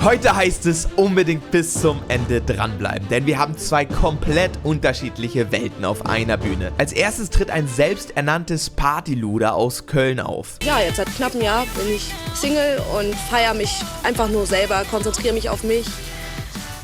Heute heißt es unbedingt bis zum Ende dranbleiben, denn wir haben zwei komplett unterschiedliche Welten auf einer Bühne. Als erstes tritt ein selbsternanntes Partyluder aus Köln auf. Ja, jetzt seit knapp einem Jahr bin ich Single und feiere mich einfach nur selber, konzentriere mich auf mich.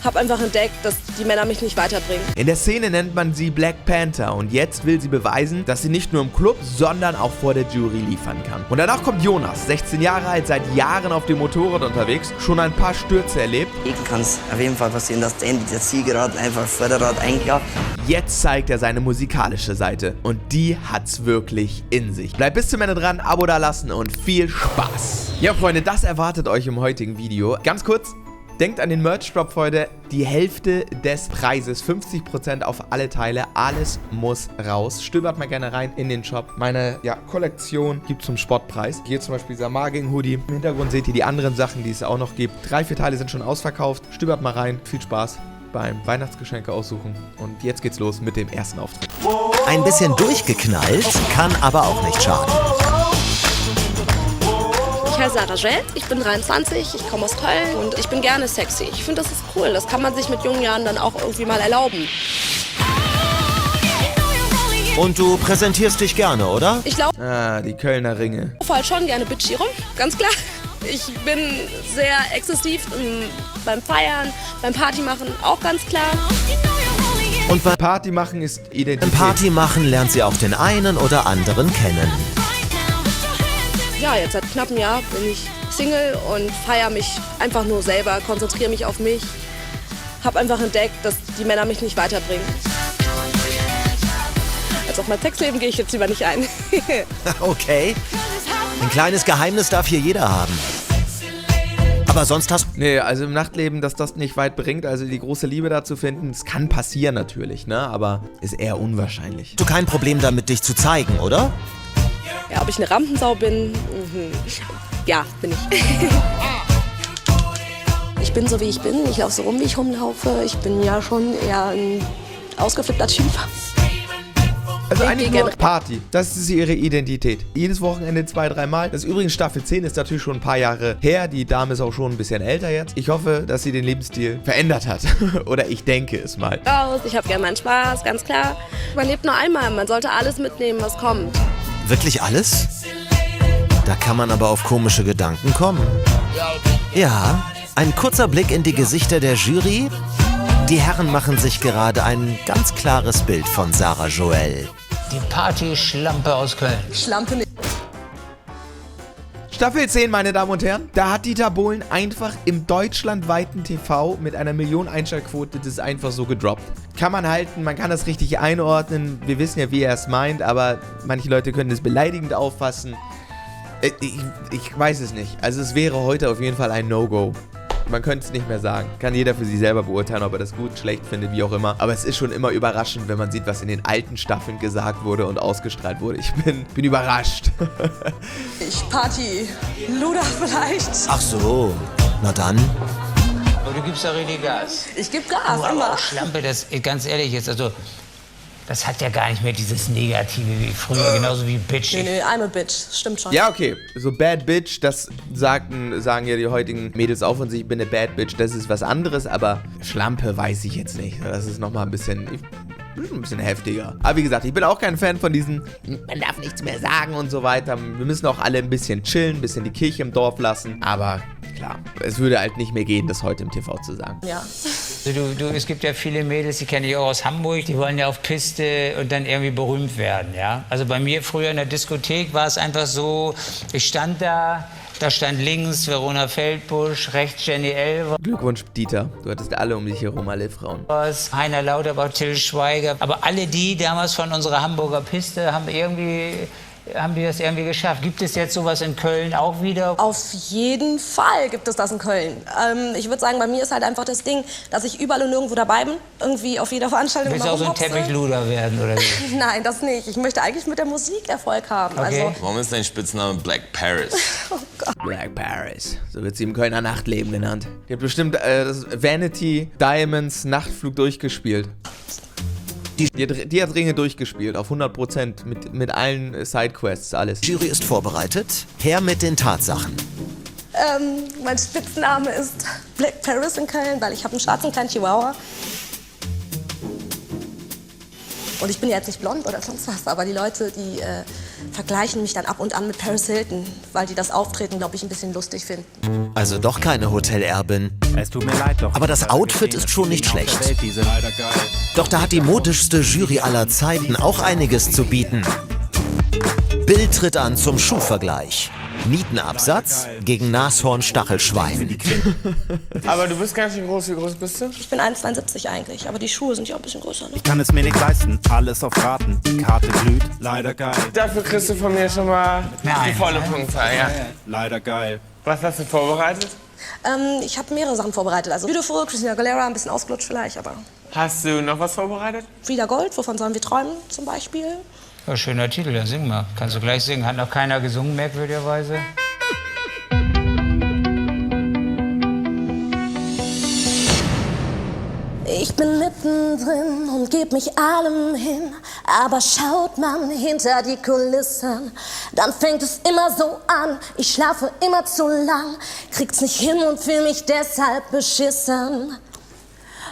Hab einfach entdeckt, dass die Männer mich nicht weiterbringen. In der Szene nennt man sie Black Panther und jetzt will sie beweisen, dass sie nicht nur im Club, sondern auch vor der Jury liefern kann. Und danach kommt Jonas, 16 Jahre alt, seit Jahren auf dem Motorrad unterwegs, schon ein paar Stürze erlebt. Hier kann es auf jeden Fall passieren, dass der Ende der Zielgeraden einfach Vorderrad einklappt. Jetzt zeigt er seine musikalische Seite und die hat's wirklich in sich. Bleibt bis zum Ende dran, Abo da lassen und viel Spaß. Ja Freunde, das erwartet euch im heutigen Video. Ganz kurz. Denkt an den Merch-Drop heute, die Hälfte des Preises, 50% auf alle Teile, alles muss raus. Stöbert mal gerne rein in den Shop. Meine Kollektion gibt es zum Spottpreis. Hier zum Beispiel dieser Marging-Hoodie. Im Hintergrund seht ihr die anderen Sachen, die es auch noch gibt. 3, 4 Teile sind schon ausverkauft. Stöbert mal rein, viel Spaß beim Weihnachtsgeschenke aussuchen. Und jetzt geht's los mit dem ersten Auftritt. Ein bisschen durchgeknallt kann aber auch nicht schaden. Ich heiße Sarah Joel, ich bin 23, ich komme aus Köln und ich bin gerne sexy. Ich finde, das ist cool. Das kann man sich mit jungen Jahren dann auch irgendwie mal erlauben. Und du präsentierst dich gerne, oder? Ich laufe Die Kölner Ringe. halt schon gerne bitchy rum, ganz klar. Ich bin sehr exzessiv beim Feiern, beim Partymachen auch ganz klar. Und beim Party machen ist Identität. Partymachen lernt sie auch den einen oder anderen kennen. Ja, jetzt seit knapp einem Jahr bin ich Single und feiere mich einfach nur selber, konzentriere mich auf mich. Hab einfach entdeckt, dass die Männer mich nicht weiterbringen. Also auf mein Sexleben gehe ich jetzt lieber nicht ein. Okay. Ein kleines Geheimnis darf hier jeder haben. Aber sonst hast Nee, also im Nachtleben, dass das nicht weit bringt, also die große Liebe da zu finden, das kann passieren natürlich, ne? Aber ist eher unwahrscheinlich. du kein Problem damit, dich zu zeigen, oder? Ja, ob ich eine Rampensau bin? Ja, bin ich. Ich bin so, wie ich bin. Ich laufe so rum, wie ich rumlaufe. Ich bin ja schon eher ein ausgeflippter Typ. Also eigentlich nur Party. Das ist ihre Identität. Jedes Wochenende 2, 3 Mal. Das ist übrigens Staffel 10, ist natürlich schon ein paar Jahre her. Die Dame ist auch schon ein bisschen älter jetzt. Ich hoffe, dass sie den Lebensstil verändert hat. Oder ich denke es mal. Raus, ich habe gerne meinen Spaß, ganz klar. Man lebt nur einmal, man sollte alles mitnehmen, was kommt. Wirklich alles? Da kann man aber auf komische Gedanken kommen. Ja, ein kurzer Blick in die Gesichter der Jury. Die Herren machen sich gerade ein ganz klares Bild von Sarah Joel. Die Partyschlampe aus Köln. Schlampe nicht. Staffel 10, meine Damen und Herren. Da hat Dieter Bohlen einfach im deutschlandweiten TV mit einer Millionen-Einschaltquote das einfach so gedroppt. Kann man halten, man kann das richtig einordnen. Wir wissen ja, wie er es meint, aber manche Leute können es beleidigend auffassen. Ich weiß es nicht. Also es wäre heute auf jeden Fall ein No-Go. Man könnte es nicht mehr sagen. Kann jeder für sich selber beurteilen, ob er das gut, schlecht findet, wie auch immer. Aber es ist schon immer überraschend, wenn man sieht, was in den alten Staffeln gesagt wurde und ausgestrahlt wurde. Ich bin überrascht. Ich Party. Luder vielleicht. Ach so, na dann. Aber du gibst da richtig Gas. Ich gebe Gas, Aber immer. auch Schlampe, das ganz ehrlich jetzt, also das hat ja gar nicht mehr dieses Negative wie früher, genauso wie Bitch. Nee, I'm a bitch. Stimmt schon. Ja, okay. So Bad Bitch, das sagen ja die heutigen Mädels auch von sich, ich bin eine Bad Bitch, das ist was anderes, aber Schlampe weiß ich jetzt nicht. Das ist nochmal ein bisschen heftiger. Aber wie gesagt, ich bin auch kein Fan von diesen, man darf nichts mehr sagen und so weiter. Wir müssen auch alle ein bisschen chillen, ein bisschen die Kirche im Dorf lassen. Aber klar, es würde halt nicht mehr gehen, das heute im TV zu sagen. Ja. Also es gibt ja viele Mädels, die kenne ich auch aus Hamburg, die wollen ja auf Piste und dann irgendwie berühmt werden, ja. Also bei mir früher in der Diskothek war es einfach so, ich stand da stand links Verona Feldbusch, rechts Jenny Elvers, Glückwunsch, Dieter. Du hattest alle um dich herum, alle Frauen. Heiner Lauterbach, Till Schweiger. Aber alle die damals von unserer Hamburger Piste haben die das irgendwie geschafft. Gibt es jetzt sowas in Köln auch wieder? Auf jeden Fall gibt es das in Köln. Ich würde sagen, bei mir ist halt einfach das Ding, dass ich überall und nirgendwo dabei bin. Irgendwie auf jeder Veranstaltung. Willst du auch so ein Teppichluder werden, oder wie? Nein, das nicht. Ich möchte eigentlich mit der Musik Erfolg haben. Okay. Also, Warum ist dein Spitzname Black Paris? oh Gott. Black Paris. So wird sie im Kölner Nachtleben genannt. Die hat bestimmt das Vanity Diamonds Nachtflug durchgespielt. Die hat Ringe durchgespielt, auf 100%, mit allen Sidequests, alles. Die Jury ist vorbereitet. Her mit den Tatsachen. Mein Spitzname ist Black Paris in Köln, weil ich habe einen schwarzen kleinen Chihuahua. Und ich bin ja jetzt nicht blond oder sonst was, aber die Leute, die vergleichen mich dann ab und an mit Paris Hilton, weil die das Auftreten, glaube ich, ein bisschen lustig finden. Also doch keine Hotelerbin. Es tut mir leid, doch. Aber das Outfit ist schon nicht schlecht. Doch da hat die modischste Jury aller Zeiten auch einiges zu bieten. Bild tritt an zum Schuhvergleich. Nietenabsatz gegen Nashorn-Stachelschwein. Aber du bist ganz schön groß. Wie groß bist du? Ich bin 1,72 eigentlich, aber die Schuhe sind ja auch ein bisschen größer. Ne? Ich kann es mir nicht leisten. Alles auf Raten. Die Karte glüht. Leider geil. Dafür kriegst du von mir schon mal die volle ne? Punktzahl. Ja. Leider geil. Was hast du vorbereitet? Ich habe mehrere Sachen vorbereitet. Also Beautiful, Christina Aguilera, ein bisschen ausgelutscht vielleicht, aber... Hast du noch was vorbereitet? Frida Gold, wovon sollen wir träumen zum Beispiel? Ja, schöner Titel, dann sing mal. Kannst du gleich singen. Hat noch keiner gesungen, merkwürdigerweise. Ich bin mittendrin und geb mich allem hin, aber schaut man hinter die Kulissen, dann fängt es immer so an, ich schlafe immer zu lang, krieg's nicht hin und fühl mich deshalb beschissen.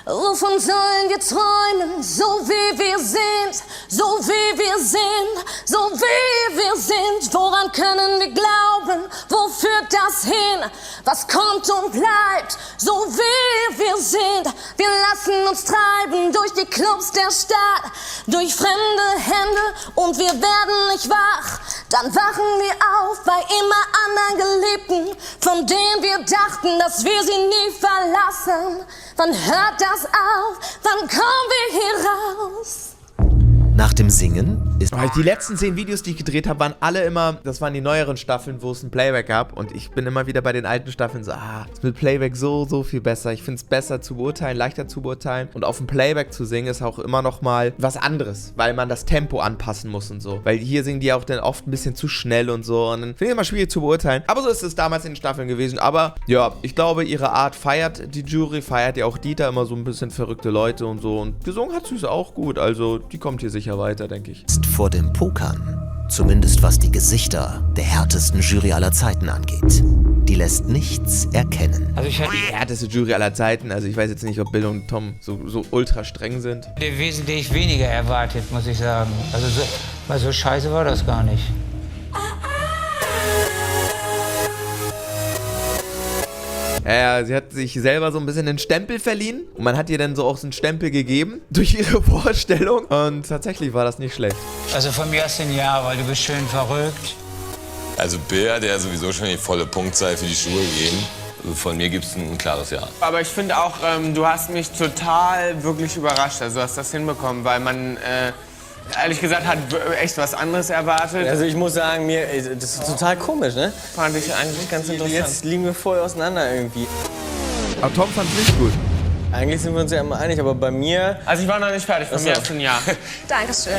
Wovon sollen wir träumen, so wie wir sind, so wie wir sind, so wie wir sind? Woran können wir glauben, wo führt das hin? Was kommt und bleibt, so wie wir sind? Wir lassen uns treiben durch die Clubs der Stadt, durch fremde Hände und wir werden nicht wach. Dann wachen wir auf bei immer anderen Geliebten, von denen wir dachten, dass wir sie nie verlassen. Wann hört das auf? Wann kommen wir hier raus? Nach dem Singen ist... Die letzten 10 Videos, die ich gedreht habe, waren alle immer, das waren die neueren Staffeln, wo es ein Playback gab. Und ich bin immer wieder bei den alten Staffeln so, ist mit Playback so viel besser. Ich finde es besser zu beurteilen, leichter zu beurteilen. Und auf dem Playback zu singen ist auch immer noch mal was anderes, weil man das Tempo anpassen muss und so. Weil hier singen die auch dann oft ein bisschen zu schnell und so. Und dann finde ich immer schwierig zu beurteilen. Aber so ist es damals in den Staffeln gewesen. Aber ja, ich glaube, ihre Art feiert die Jury, feiert ja auch Dieter, immer so ein bisschen verrückte Leute und so. Und gesungen hat sie es auch gut. Also die kommt hier sicher weiter, denke ich. Vor dem Pokern. Zumindest was die Gesichter der härtesten Jury aller Zeiten angeht. Die lässt nichts erkennen. Also ich hatte Die härteste Jury aller Zeiten. Also ich weiß jetzt nicht, ob Bill und Tom so ultra streng sind. wesentlich weniger erwartet, muss ich sagen. Also weil so scheiße war das gar nicht. Ja, sie hat sich selber so ein bisschen einen Stempel verliehen. Und man hat ihr dann so auch so einen Stempel gegeben durch ihre Vorstellung. Und tatsächlich war das nicht schlecht. Also von mir hast du ein Ja, weil du bist schön verrückt. Also Bill hat ja sowieso schon die volle Punktzahl für die Schuhe gegeben. Also von mir gibt es ein klares Ja. Aber ich finde auch, du hast mich total wirklich überrascht. Also du hast das hinbekommen, weil man ehrlich gesagt hat echt was anderes erwartet. Also ich muss sagen, das ist total komisch, ne? Fand ich eigentlich ganz interessant. Jetzt liegen wir voll auseinander irgendwie. Aber Tom fand es nicht gut. Eigentlich sind wir uns ja immer einig, aber bei mir... Also ich war noch nicht fertig, von mir hast du ein Ja. Dankeschön.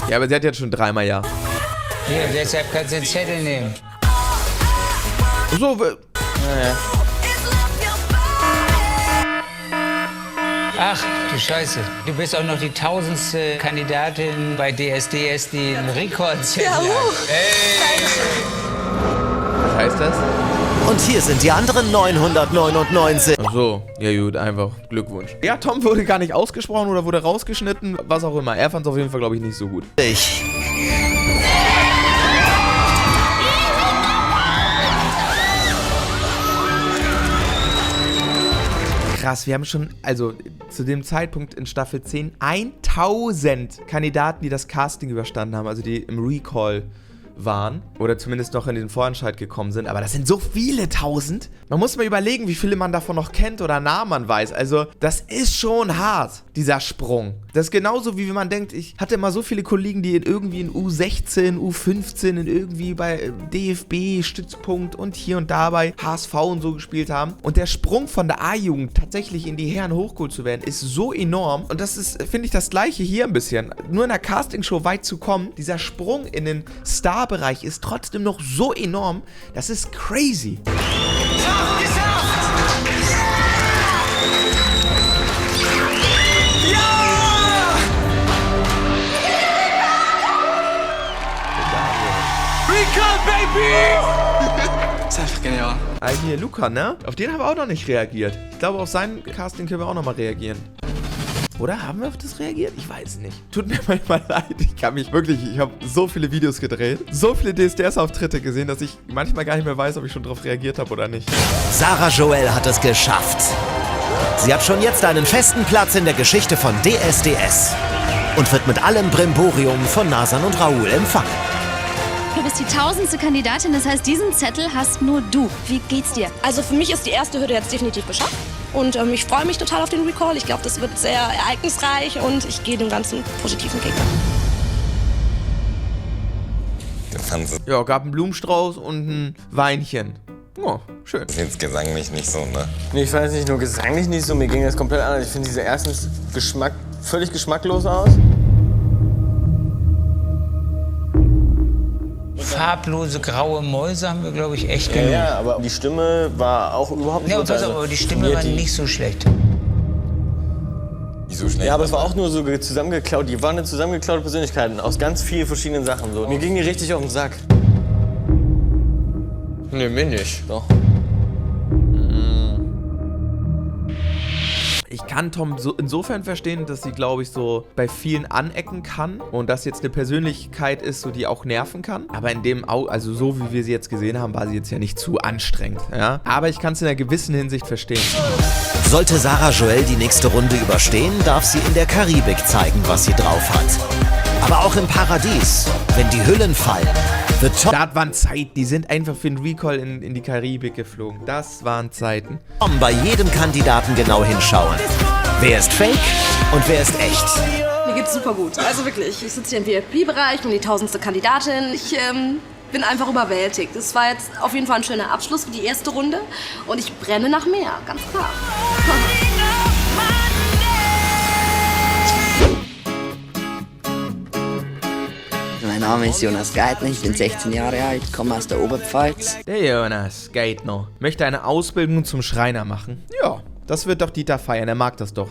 Ja, aber sie hat jetzt schon 3-mal Ja. Hier, deshalb kannst du den Zettel nehmen. So, Ach, du Scheiße. Du bist auch noch die 1000. Kandidatin bei DSDS, die einen Rekordzettel hat. was heißt das? Und hier sind die anderen 999. Ach so, ja gut, einfach Glückwunsch. Ja, Tom wurde gar nicht ausgesprochen oder wurde rausgeschnitten, was auch immer. Er fand es auf jeden Fall, glaube ich, nicht so gut. Krass, wir haben schon, also zu dem Zeitpunkt in Staffel 10, 1000 Kandidaten, die das Casting überstanden haben, also die im Recall waren oder zumindest noch in den Vorentscheid gekommen sind, aber das sind so viele 1000. Man muss mal überlegen, wie viele man davon noch kennt oder Namen man weiß. Also das ist schon hart, dieser Sprung. Das ist genauso wie wenn man denkt, ich hatte mal so viele Kollegen, die irgendwie in U16, U15, in irgendwie bei DFB, Stützpunkt und hier und da bei HSV und so gespielt haben. Und der Sprung von der A-Jugend tatsächlich in die Herren hochgeholt zu werden, ist so enorm. Und das ist, finde ich, das Gleiche hier ein bisschen. Nur in der Castingshow weit zu kommen, dieser Sprung in den Star-Bereich ist trotzdem noch so enorm. Das ist crazy. Recall, baby! Das ist einfach genial. Hier, Luca, ne? Auf den haben wir auch noch nicht reagiert. Ich glaube, auf sein Casting können wir auch noch mal reagieren. Oder haben wir auf das reagiert? Ich weiß nicht. Tut mir manchmal leid. Ich habe so viele Videos gedreht, so viele DSDS-Auftritte gesehen, dass ich manchmal gar nicht mehr weiß, ob ich schon drauf reagiert habe oder nicht. Sarah Joel hat es geschafft. Sie hat schon jetzt einen festen Platz in der Geschichte von DSDS und wird mit allem Brimborium von Nasan und Raoul empfangen. Du bist die 1000. Kandidatin, das heißt, diesen Zettel hast nur du. Wie geht's dir? Also für mich ist die erste Hürde jetzt definitiv geschafft. Und ich freue mich total auf den Recall. Ich glaube, das wird sehr ereignisreich und ich gehe dem Ganzen positiven Gegner. Ja, gab einen Blumenstrauß und ein Weinchen. Oh, schön. Das ist jetzt gesanglich nicht so, ne? Nee, ich fand es nicht nur gesanglich nicht so, mir ging das komplett anders. Ich finde diese erstens völlig geschmacklos aus. Farblose graue Mäuse haben wir, glaube ich, echt genug. Ja, aber die Stimme war auch überhaupt nicht Ja, pass auf, aber die Stimme war nicht so schlecht. Nicht so schnell. Ja, aber es war auch nur so zusammengeklaut. Die waren eine zusammengeklaute Persönlichkeiten aus ganz vielen verschiedenen Sachen. So. Mir ging die richtig auf den Sack. Nee, mir nicht. Doch. Ich kann Tom so insofern verstehen, dass sie, glaube ich, so bei vielen anecken kann und das jetzt eine Persönlichkeit ist, so die auch nerven kann. Aber in dem, also so wie wir sie jetzt gesehen haben, war sie jetzt ja nicht zu anstrengend. Ja? Aber ich kann es in einer gewissen Hinsicht verstehen. Sollte Sarah Joel die nächste Runde überstehen, darf sie in der Karibik zeigen, was sie drauf hat. Aber auch im Paradies, wenn die Hüllen fallen, wird Tom... Das waren Zeiten, die sind einfach für den Recall in die Karibik geflogen. Das waren Zeiten. Bei jedem Kandidaten genau hinschauen. Wer ist fake und wer ist echt? Mir geht's super gut. Also wirklich, ich sitze hier im VIP-Bereich, bin die 1000. Kandidatin. Ich bin einfach überwältigt. Das war jetzt auf jeden Fall ein schöner Abschluss für die erste Runde. Und ich brenne nach mehr, ganz klar. Mein Name ist Jonas Geithner, ich bin 16 Jahre alt, komme aus der Oberpfalz. Der Jonas Geithner möchte eine Ausbildung zum Schreiner machen. Ja, das wird doch Dieter feiern, er mag das doch.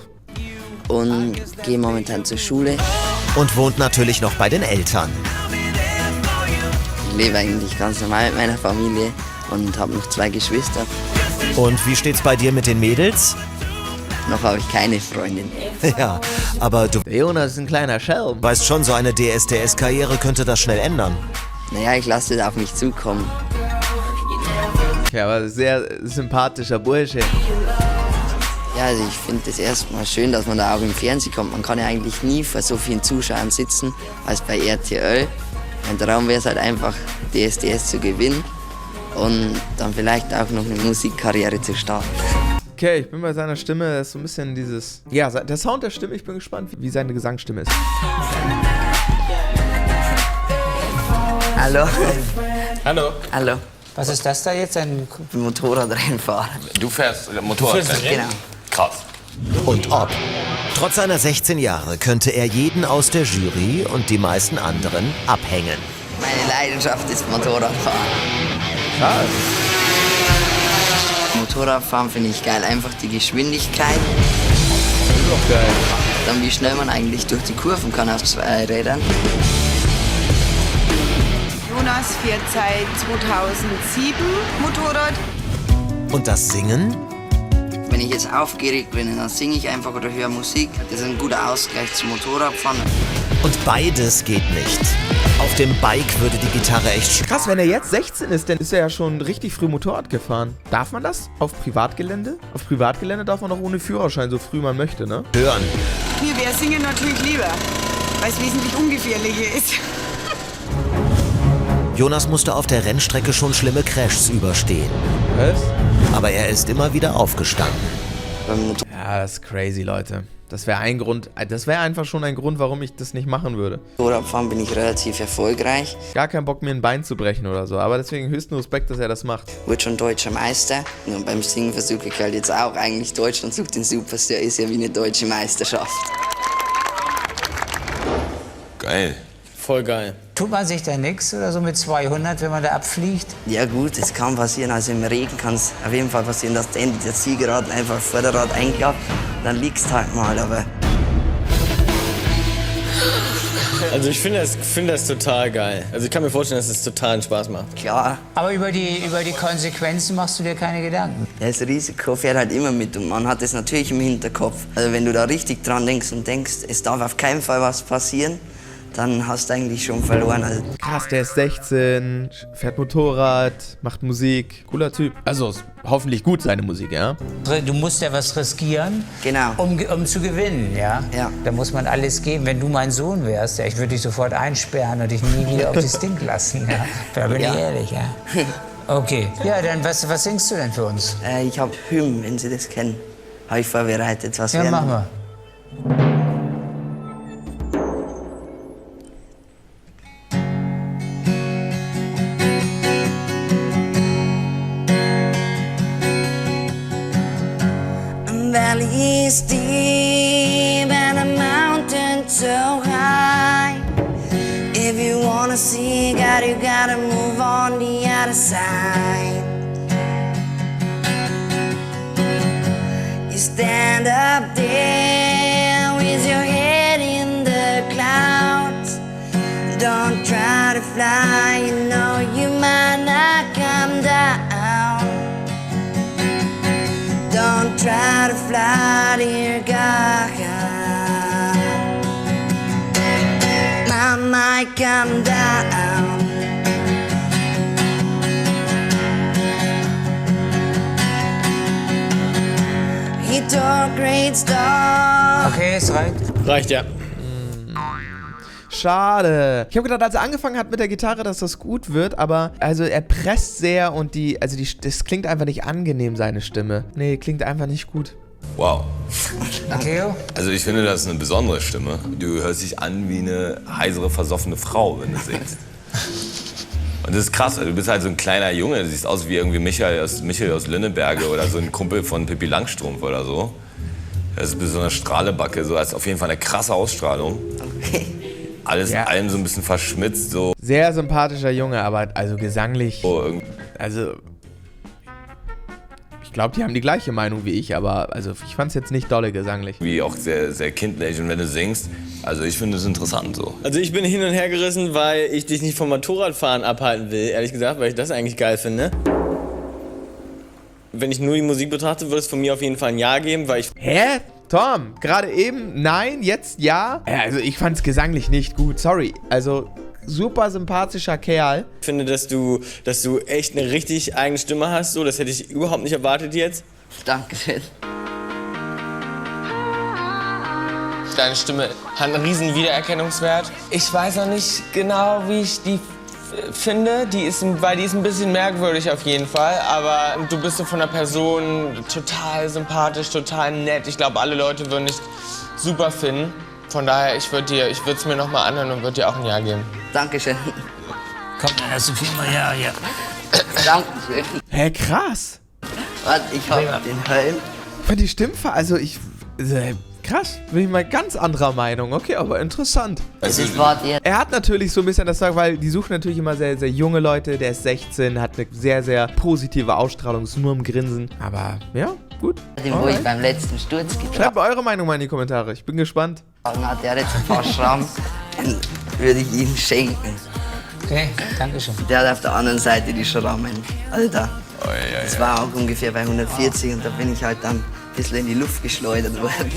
Und gehe momentan zur Schule. Und wohnt natürlich noch bei den Eltern. Ich lebe eigentlich ganz normal mit meiner Familie und habe noch 2 Geschwister. Und wie steht's bei dir mit den Mädels? Noch habe ich keine Freundin. Ja, aber du Der Jonas ist ein kleiner Schelm. weißt schon, so eine DSDS-Karriere könnte das schnell ändern. Naja, ich lasse es auf mich zukommen. Ja, aber sehr sympathischer Bursche. Ja, also ich finde es erstmal schön, dass man da auch im Fernsehen kommt. Man kann ja eigentlich nie vor so vielen Zuschauern sitzen als bei RTL. Mein Traum wäre es halt einfach, DSDS zu gewinnen und dann vielleicht auch noch eine Musikkarriere zu starten. Okay, ich bin bei seiner Stimme, das ist so ein bisschen dieses... Ja, der Sound der Stimme, ich bin gespannt, wie seine Gesangsstimme ist. Hallo. Hallo. Hallo. Was ist das da jetzt? Ein Motorradrennfahrer. Du fährst Motorrad. Genau. Krass. Und ob. Trotz seiner 16 Jahre könnte er jeden aus der Jury und die meisten anderen abhängen. Meine Leidenschaft ist Motorradfahren. Krass. Motorradfahren finde ich geil. Einfach die Geschwindigkeit. Das ist auch geil. Dann wie schnell man eigentlich durch die Kurven kann auf 2 Rädern. Jonas fährt seit 2007 Motorrad. Und das Singen? Wenn ich jetzt aufgeregt bin, dann singe ich einfach oder höre Musik. Das ist ein guter Ausgleich zum Motorradfahren. Und beides geht nicht. Auf dem Bike würde die Gitarre echt Krass, wenn er jetzt 16 ist, dann ist er ja schon richtig früh Motorrad gefahren. Darf man das auf Privatgelände? Auf Privatgelände darf man auch ohne Führerschein, so früh man möchte, ne? hören. Mir wäre Singen natürlich lieber, weil es wesentlich ungefährlicher ist. Jonas musste auf der Rennstrecke schon schlimme Crashs überstehen. Was? Aber er ist immer wieder aufgestanden. Ja, das ist crazy, Leute. Das wäre ein Grund, das wäre einfach schon ein Grund, warum ich das nicht machen würde. Motorradfahren bin ich relativ erfolgreich. Gar keinen Bock, mir ein Bein zu brechen oder so. Aber deswegen höchsten Respekt, dass er das macht. Wurde schon deutscher Meister. Und beim Singen versuche ich halt jetzt auch eigentlich Deutschland sucht den Superstar. Ist ja wie eine deutsche Meisterschaft. Geil. Voll geil. Tut man sich da nichts oder so mit 200, wenn man da abfliegt? Ja gut, es kann passieren. Also im Regen kann es auf jeden Fall passieren, dass der Zielgerad einfach Vorderrad einklappt. Dann liegst halt mal, aber... Also ich finde das total geil. Also ich kann mir vorstellen, dass es totalen Spaß macht. Klar. Aber über die Konsequenzen machst du dir keine Gedanken? Das Risiko fährt halt immer mit und man hat es natürlich im Hinterkopf. Also wenn du da richtig dran denkst und denkst, es darf auf keinen Fall was passieren, dann hast du eigentlich schon verloren. Also Krass, der ist 16, fährt Motorrad, macht Musik. Cooler Typ. Also ist hoffentlich gut seine Musik, ja? Du musst ja was riskieren, Genau. um zu gewinnen, ja? Ja. Da muss man alles geben. Wenn du mein Sohn wärst, ja, ich würde dich sofort einsperren und dich nie wieder auf das Ding lassen. Ja? Da bin ich ehrlich, ja. Okay, ja, dann was singst du denn für uns? Ich habe Hymn, wenn Sie das kennen. Habe ich vorbereitet, was Ja, mach mal. Valley is deep and a mountain so high. If you wanna see God, you gotta move on the other side. You stand up there with your head in the clouds. Don't try to fly, you know you might not come down. Don't try to fly, dear God. I might come down. He tore great stars. Okay, es reicht. Reicht, ja. Schade. Ich habe gedacht, als er angefangen hat mit der Gitarre, dass das gut wird, aber also er presst sehr und das klingt einfach nicht angenehm, seine Stimme. Nee, klingt einfach nicht gut. Wow. Theo? Also ich finde, das ist eine besondere Stimme. Du hörst dich an wie eine heisere, versoffene Frau, wenn du singst. Und das ist krass, du bist halt so ein kleiner Junge, du siehst aus wie irgendwie Michael aus Lünneberge oder so ein Kumpel von Pippi Langstrumpf oder so. Das ist so eine Strahlebacke, so als auf jeden Fall eine krasse Ausstrahlung. Alles in allem so ein bisschen verschmitzt, so. Sehr sympathischer Junge, aber also gesanglich, also ich glaube, die haben die gleiche Meinung wie ich, aber also ich fand es jetzt nicht dolle gesanglich. Wie auch sehr, sehr kindlich und wenn du singst, also ich finde es interessant so. Also ich bin hin und her gerissen, weil ich dich nicht vom Motorradfahren abhalten will, ehrlich gesagt, weil ich das eigentlich geil finde. Wenn ich nur die Musik betrachte, würde es von mir auf jeden Fall ein Ja geben, weil ich... Hä? Tom, gerade eben nein, jetzt ja? Also ich fand es gesanglich nicht gut, sorry. Also super sympathischer Kerl. Ich finde, dass du echt eine richtig eigene Stimme hast, so, das hätte ich überhaupt nicht erwartet jetzt. Dankeschön. Deine Stimme hat einen riesen Wiedererkennungswert. Ich weiß noch nicht genau, wie ich die finde, weil die ist ein bisschen merkwürdig auf jeden Fall, aber du bist so von der Person total sympathisch, total nett. Ich glaube, alle Leute würden dich super finden. Von daher, ich würde es mir noch mal anhören und würde dir auch ein Ja geben. Dankeschön. Kommt dann erst so viel mal her, ja. Dankeschön. Hä, krass. Warte, ich habe den Helm. Ich fand die Stimmfarbe, also krass, bin ich mal ganz anderer Meinung. Okay, aber interessant. Er hat natürlich so ein bisschen das, weil die suchen natürlich immer sehr, sehr junge Leute. Der ist 16, hat eine sehr, sehr positive Ausstrahlung, ist nur im Grinsen. Aber ja, gut. Den, wo ich beim letzten Sturz getroffen. Schreibt eure Meinung mal in die Kommentare. Ich bin gespannt. Hat der jetzt ein paar Schrammen, würde ich ihm schenken. Okay, danke schön. Der hat auf der anderen Seite die Schrammen. Alter, das war auch ungefähr bei 140 und da bin ich halt dann ein bisschen in die Luft geschleudert worden.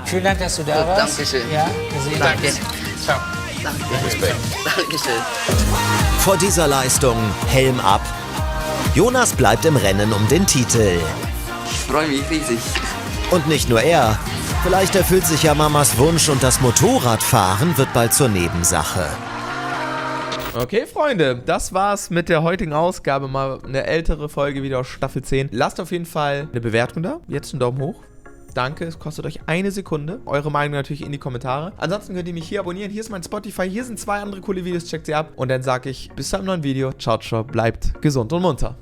Vielen Dank, dass du da warst. Dankeschön. Ja, wir sehen Danke. uns. Ciao. Danke. Dankeschön. Vor dieser Leistung Helm ab. Jonas bleibt im Rennen um den Titel. Ich freue mich riesig. Und nicht nur er. Vielleicht erfüllt sich ja Mamas Wunsch und das Motorradfahren wird bald zur Nebensache. Okay, Freunde, das war's mit der heutigen Ausgabe. Mal eine ältere Folge wieder aus Staffel 10. Lasst auf jeden Fall eine Bewertung da. Jetzt einen Daumen hoch. Danke, es kostet euch eine Sekunde. Eure Meinung natürlich in die Kommentare. Ansonsten könnt ihr mich hier abonnieren. Hier ist mein Spotify. Hier sind 2 andere coole Videos. Checkt sie ab. Und dann sage ich bis zu einem neuen Video. Ciao, ciao. Bleibt gesund und munter.